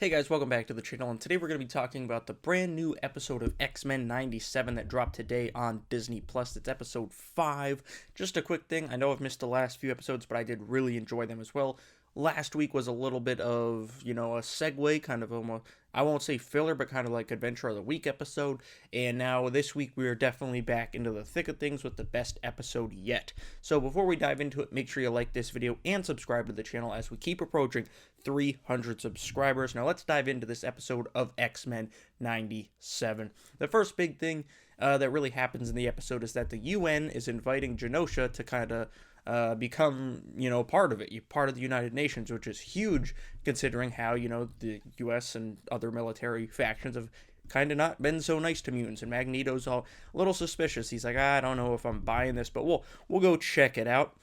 Hey guys, welcome back to the channel, and today we're going to be talking about the brand new episode of Xmen 97 that dropped today on Disney+. It's episode 5. Just a quick thing, I know I've missed the last few episodes, but I did really enjoy them as well. Last week was a little bit of, a segue, kind of almost, I won't say filler, but kind of like Adventure of the Week episode. And now this week we are definitely back into the thick of things with the best episode yet. So before we dive into it, make sure you like this video and subscribe to the channel as we keep approaching 300 subscribers. Now let's dive into this episode of Xmen 97. The first big thing that really happens in the episode is that the UN is inviting Genosha to kind of become, part of it, part of the United Nations, which is huge considering how, the US and other military factions have kind of not been so nice to mutants, and Magneto's a little suspicious. He's like, I don't know if I'm buying this, but we'll go check it out.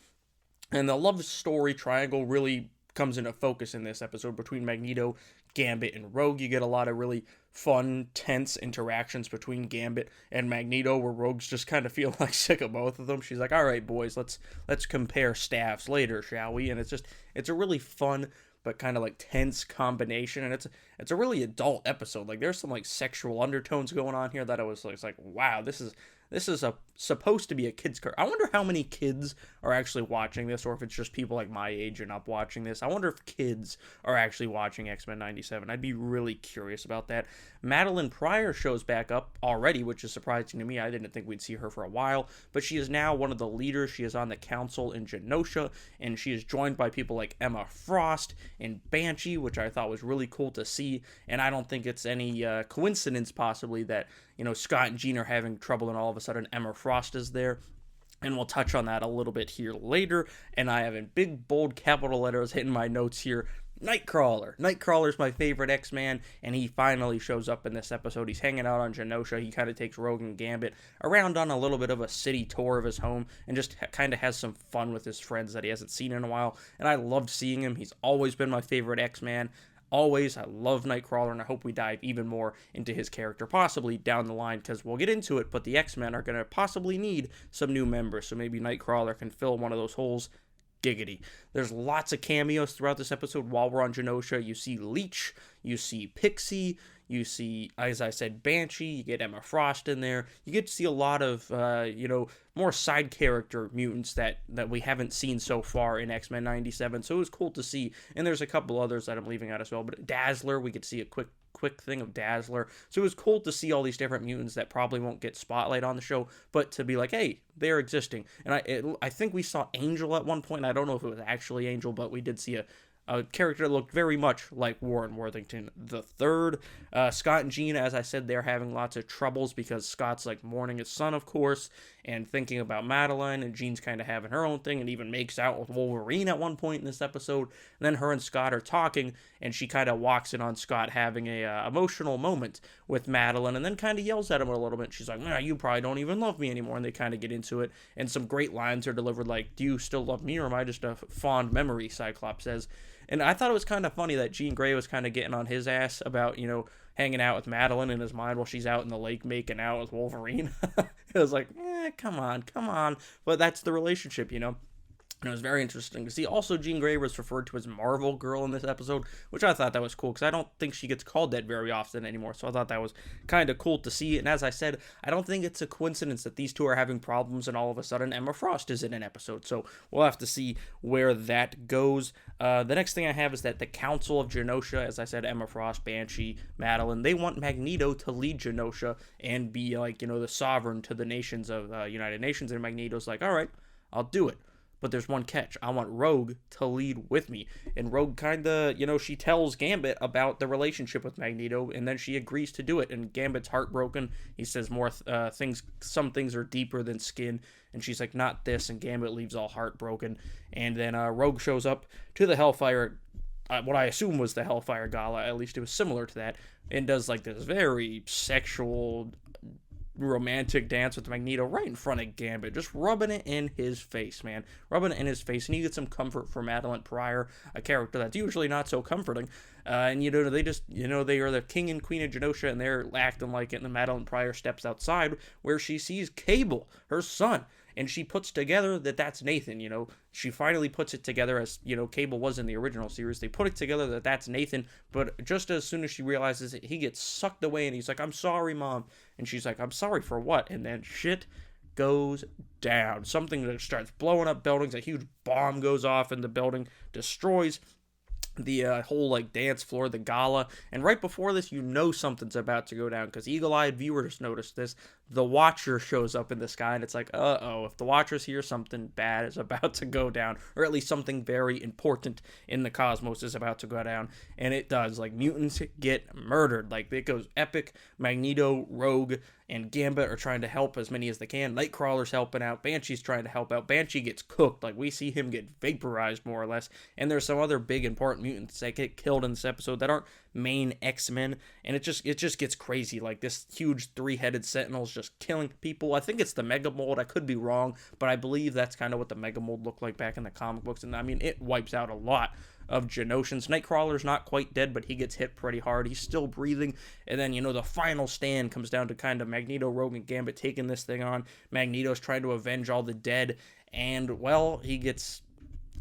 And the love story triangle really comes into focus in this episode between Magneto, Gambit, and Rogue. You get a lot of really fun, tense interactions between Gambit and Magneto, where Rogue's just kind of feeling like sick of both of them. She's like, all right, boys, let's compare staffs later, shall we? And it's a really fun but kind of like tense combination, and it's a really adult episode. Like, there's some like sexual undertones going on here that I was like, wow, this is supposed to be a kid's cartoon. I wonder how many kids are actually watching this, or if it's just people like my age and up watching this. I wonder if kids are actually watching Xmen 97. I'd be really curious about that. Madeline Pryor shows back up already, which is surprising to me. I didn't think we'd see her for a while, but she is now one of the leaders. She is on the council in Genosha, and she is joined by people like Emma Frost and Banshee, which I thought was really cool to see. And I don't think it's any coincidence, possibly, that Scott and Jean are having trouble, and all of a sudden Emma Frost is there. And we'll touch on that a little bit here later. And I have in big, bold capital letters hitting my notes here, Nightcrawler. Nightcrawler's my favorite X-Man, and he finally shows up in this episode. He's hanging out on Genosha. He kind of takes Rogue and Gambit around on a little bit of a city tour of his home, and just kind of has some fun with his friends that he hasn't seen in a while. And I loved seeing him. He's always been my favorite X-Man. Always. I love Nightcrawler, and I hope we dive even more into his character, possibly down the line, because we'll get into it, but the X-Men are going to possibly need some new members, so maybe Nightcrawler can fill one of those holes. Giggity. There's lots of cameos throughout this episode while we're on Genosha. You see Leech, you see Pixie, you see, as I said, Banshee, you get Emma Frost in there. You get to see a lot of, more side character mutants that we haven't seen so far in X-Men 97, so it was cool to see. And there's a couple others that I'm leaving out as well, but Dazzler, we could see a quick thing of Dazzler. So it was cool to see all these different mutants that probably won't get spotlight on the show, but to be like, hey, they're existing. And I think we saw Angel at one point. I don't know if it was actually Angel, but we did see a character that looked very much like Warren Worthington III. Scott and Jean, as I said, they're having lots of troubles because Scott's like mourning his son, of course, and thinking about Madeline, and Jean's kind of having her own thing and even makes out with Wolverine at one point in this episode. And then her and Scott are talking, and she kind of walks in on Scott having a emotional moment with Madeline, and then kind of yells at him a little bit. She's like, you probably don't even love me anymore, and they kind of get into it, and some great lines are delivered like, do you still love me, or am I just a fond memory, Cyclops says. And I thought it was kind of funny that Jean Grey was kind of getting on his ass about, hanging out with Madeline in his mind while she's out in the lake making out with Wolverine. It was like, come on. But that's the relationship, And it was very interesting to see. Also, Jean Grey was referred to as Marvel Girl in this episode, which I thought that was cool, because I don't think she gets called that very often anymore, so I thought that was kind of cool to see. And as I said, I don't think it's a coincidence that these two are having problems, and all of a sudden Emma Frost is in an episode, so we'll have to see where that goes. The next thing I have is that the Council of Genosha, as I said, Emma Frost, Banshee, Madeline, they want Magneto to lead Genosha and be like, the sovereign to the nations of United Nations, and Magneto's like, all right, I'll do it. But there's one catch. I want Rogue to lead with me. And Rogue kind of, she tells Gambit about the relationship with Magneto, and then she agrees to do it. And Gambit's heartbroken. He says some things are deeper than skin. And she's like, not this. And Gambit leaves all heartbroken. And then Rogue shows up to the Hellfire, what I assume was the Hellfire Gala. At least it was similar to that. And does like this very sexual, romantic dance with Magneto right in front of Gambit, just rubbing it in his face, man. Rubbing it in his face. And you get some comfort for Madeline Pryor, a character that's usually not so comforting. And, they just, they are the king and queen of Genosha, and they're acting like it. And then Madeline Pryor steps outside where she sees Cable, her son. and she puts together that that's Nathan. She finally puts it together, as Cable was in the original series. They put it together that that's Nathan, but just as soon as she realizes it, he gets sucked away, and he's like, "I'm sorry, Mom," and she's like, "I'm sorry for what?" And then shit goes down. Something that starts blowing up buildings. A huge bomb goes off in the building, destroys the whole dance floor, the gala. And right before this, something's about to go down, because eagle-eyed viewers notice this. The Watcher shows up in the sky, and it's like, uh-oh, if the Watcher's here, something bad is about to go down, or at least something very important in the cosmos is about to go down. And it does. Mutants get murdered. It goes epic. Magneto, Rogue, and Gambit are trying to help as many as they can. Nightcrawler's helping out. Banshee's trying to help out. Banshee gets cooked. We see him get vaporized, more or less. And there's some other big important mutants that get killed in this episode that aren't main X-Men. And it just gets crazy. This huge three-headed Sentinel's just killing people. I think it's the Mega Mold. I could be wrong, but I believe that's kind of what the Mega Mold looked like back in the comic books. And I mean, it wipes out a lot of Genoshans. Nightcrawler's not quite dead, but he gets hit pretty hard. He's still breathing. And then, the final stand comes down to kind of Magneto, Rogue, and Gambit taking this thing on. Magneto's trying to avenge all the dead. And, well, he gets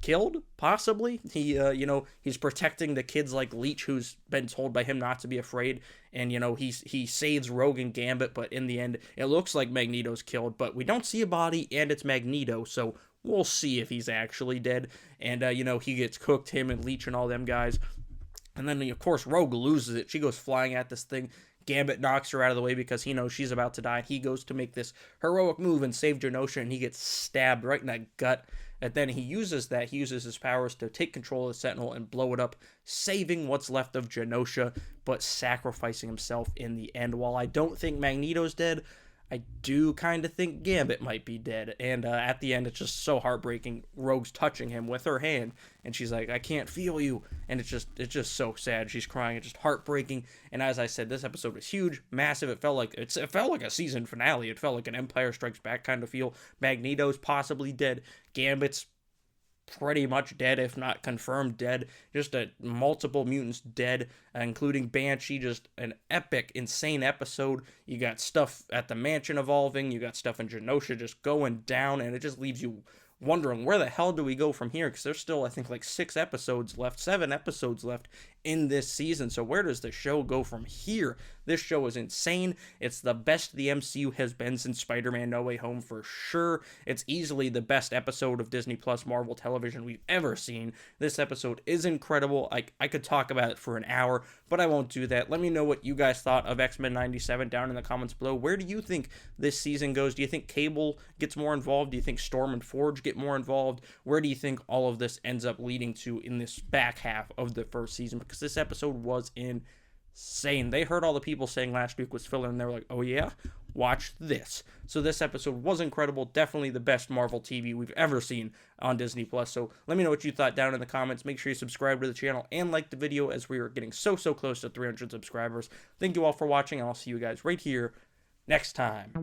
killed, possibly. He's protecting the kids like Leech, who's been told by him not to be afraid. And, he saves Rogue and Gambit, but in the end, it looks like Magneto's killed. But we don't see a body, and it's Magneto, so we'll see if he's actually dead. And, he gets cooked, him and Leech and all them guys. And then, of course, Rogue loses it. She goes flying at this thing. Gambit knocks her out of the way because he knows she's about to die. He goes to make this heroic move and save Genosha, and he gets stabbed right in that gut. And then he uses his powers to take control of the Sentinel and blow it up, saving what's left of Genosha, but sacrificing himself in the end. While I don't think Magneto's dead, I do kind of think Gambit might be dead. And at the end, it's just so heartbreaking. Rogue's touching him with her hand, and she's like, "I can't feel you." And it's just so sad. She's crying. It's just heartbreaking. And as I said, this episode was huge, massive. It felt like a season finale. It felt like an Empire Strikes Back kind of feel. Magneto's possibly dead. Gambit's pretty much dead, if not confirmed dead. Just multiple mutants dead, including Banshee. Just an epic, insane episode. You got stuff at the mansion evolving. You got stuff in Genosha just going down, and it just leaves you wondering, where the hell do we go from here? Because there's still, I think, 7 episodes left in this season. So where does the show go from here? This show is insane. It's the best the MCU has been since Spider-Man No Way Home, for sure. It's easily the best episode of Disney Plus Marvel television we've ever seen. This episode is incredible. I could talk about it for an hour, but I won't do that. Let me know what you guys thought of X-Men 97 down in the comments below. Where do you think this season goes? Do you think Cable gets more involved? Do you think Storm and Forge get more involved? Where do you think all of this ends up leading to in this back half of the first season? Because this episode was insane. They heard all the people saying last week was filler, and they were like, "Oh yeah, watch this." So this episode was incredible. Definitely the best Marvel TV we've ever seen on Disney Plus. So let me know what you thought down in the comments. Make sure you subscribe to the channel and like the video, as we are getting so close to 300 subscribers. Thank you all for watching, and I'll see you guys right here next time.